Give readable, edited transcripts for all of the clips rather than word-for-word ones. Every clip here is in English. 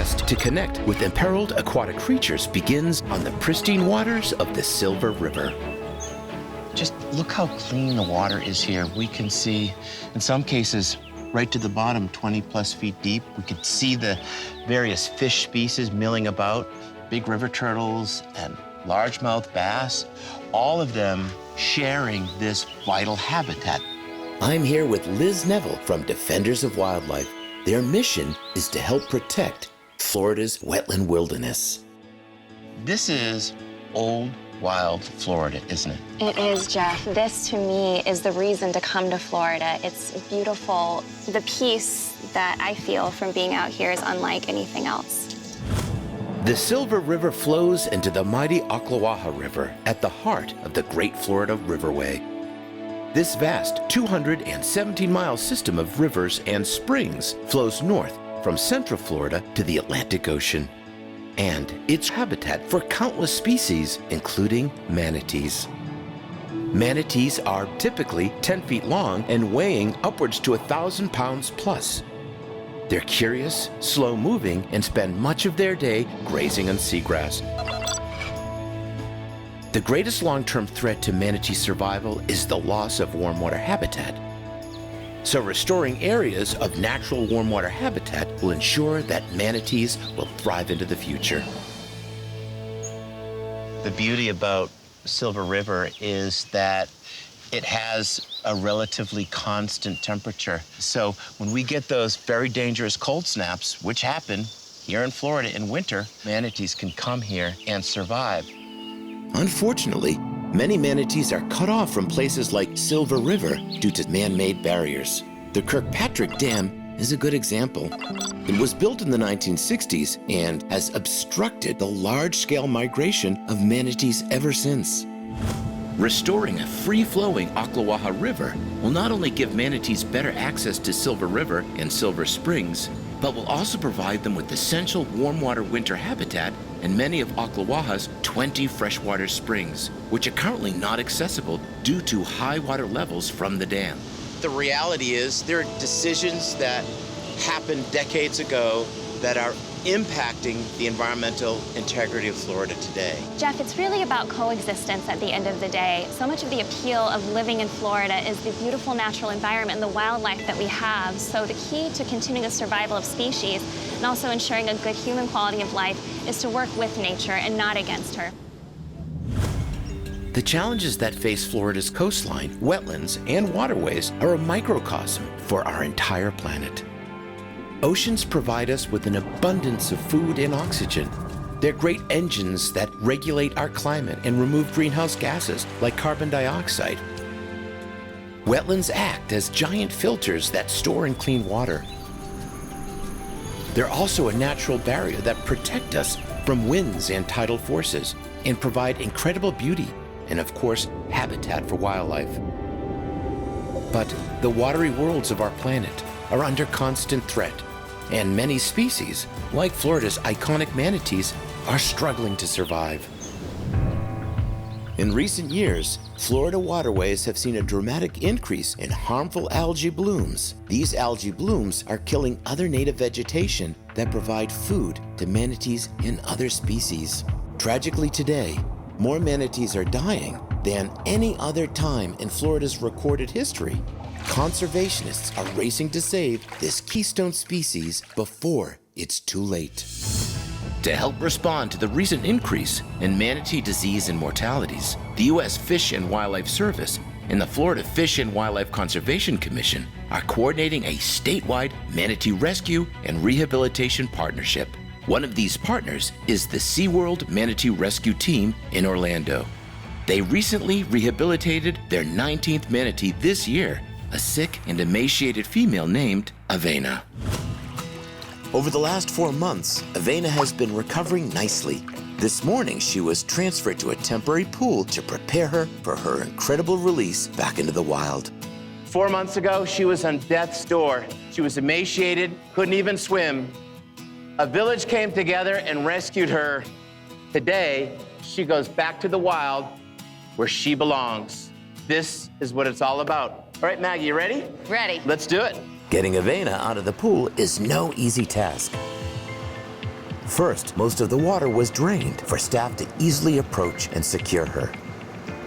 quest to connect with imperiled aquatic creatures begins on the pristine waters of the Silver River. Just look how clean the water is here. We can see, in some cases, right to the bottom, 20+ feet deep. We could see the various fish species milling about, big river turtles and largemouth bass, all of them sharing this vital habitat. I'm here with Liz Neville from Defenders of Wildlife. Their mission is to help protect Florida's wetland wilderness. This is old, wild Florida, isn't it? It is, Jeff. This, to me, is the reason to come to Florida. It's beautiful. The peace that I feel from being out here is unlike anything else. The Silver River flows into the mighty Ocklawaha River at the heart of the Great Florida Riverway. This vast 217-mile system of rivers and springs flows north from Central Florida to the Atlantic Ocean. And it's habitat for countless species, including manatees. Manatees are typically 10 feet long and weighing upwards to 1,000 pounds plus. They're curious, slow-moving, and spend much of their day grazing on seagrass. The greatest long-term threat to manatee survival is the loss of warm water habitat. So restoring areas of natural warm water habitat will ensure that manatees will thrive into the future. The beauty about Silver River is that it has a relatively constant temperature. So when we get those very dangerous cold snaps, which happen here in Florida in winter, manatees can come here and survive. Unfortunately, many manatees are cut off from places like Silver River due to man-made barriers. The Kirkpatrick Dam is a good example. It was built in the 1960s and has obstructed the large-scale migration of manatees ever since. Restoring a free-flowing Ocklawaha River will not only give manatees better access to Silver River and Silver Springs, but will also provide them with essential warm water winter habitat in many of Ocklawaha's 20 freshwater springs, which are currently not accessible due to high water levels from the dam. The reality is there are decisions that happened decades ago that are impacting the environmental integrity of Florida today. Jeff, it's really about coexistence at the end of the day. So much of the appeal of living in Florida is the beautiful natural environment and the wildlife that we have. So the key to continuing the survival of species and also ensuring a good human quality of life is to work with nature and not against her. The challenges that face Florida's coastline, wetlands, and waterways are a microcosm for our entire planet. Oceans provide us with an abundance of food and oxygen. They're great engines that regulate our climate and remove greenhouse gases like carbon dioxide. Wetlands act as giant filters that store and clean water. They're also a natural barrier that protect us from winds and tidal forces and provide incredible beauty and, of course, habitat for wildlife. But the watery worlds of our planet are under constant threat, and many species, like Florida's iconic manatees, are struggling to survive. In recent years, Florida waterways have seen a dramatic increase in harmful algae blooms. These algae blooms are killing other native vegetation that provide food to manatees and other species. Tragically today, more manatees are dying than any other time in Florida's recorded history. Conservationists are racing to save this keystone species before it's too late. To help respond to the recent increase in manatee disease and mortalities, the U.S. Fish and Wildlife Service and the Florida Fish and Wildlife Conservation Commission are coordinating a statewide manatee rescue and rehabilitation partnership. One of these partners is the SeaWorld Manatee Rescue Team in Orlando. They recently rehabilitated their 19th manatee this year, a sick and emaciated female named Avena. Over the last 4 months, Avena has been recovering nicely. This morning, she was transferred to a temporary pool to prepare her for her incredible release back into the wild. 4 months ago, she was on death's door. She was emaciated, couldn't even swim. A village came together and rescued her. Today, she goes back to the wild where she belongs. This is what it's all about. All right, Maggie, you ready? Ready. Let's do it. Getting Avena out of the pool is no easy task. First, most of the water was drained for staff to easily approach and secure her.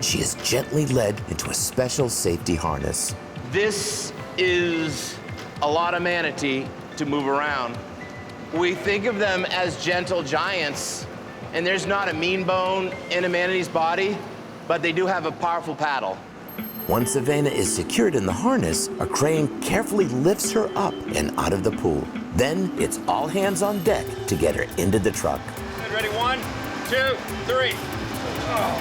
She is gently led into a special safety harness. This is a lot of manatee to move around. We think of them as gentle giants, and there's not a mean bone in a manatee's body, but they do have a powerful paddle. Once Savannah is secured in the harness, a crane carefully lifts her up and out of the pool. Then it's all hands on deck to get her into the truck. Ready, 1, 2, 3. Oh.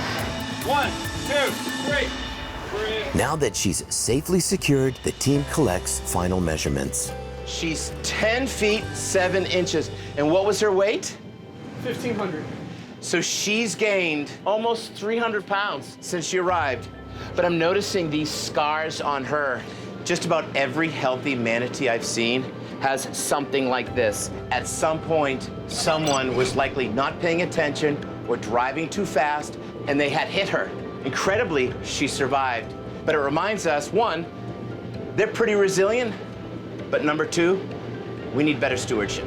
1, 2, 3. Now that she's safely secured, the team collects final measurements. She's 10 feet 7 inches. And what was her weight? 1,500. So she's gained almost 300 pounds since she arrived. But I'm noticing these scars on her. Just about every healthy manatee I've seen has something like this. At some point, someone was likely not paying attention or driving too fast, and they had hit her. Incredibly, she survived. But it reminds us, one, they're pretty resilient, but number two, we need better stewardship.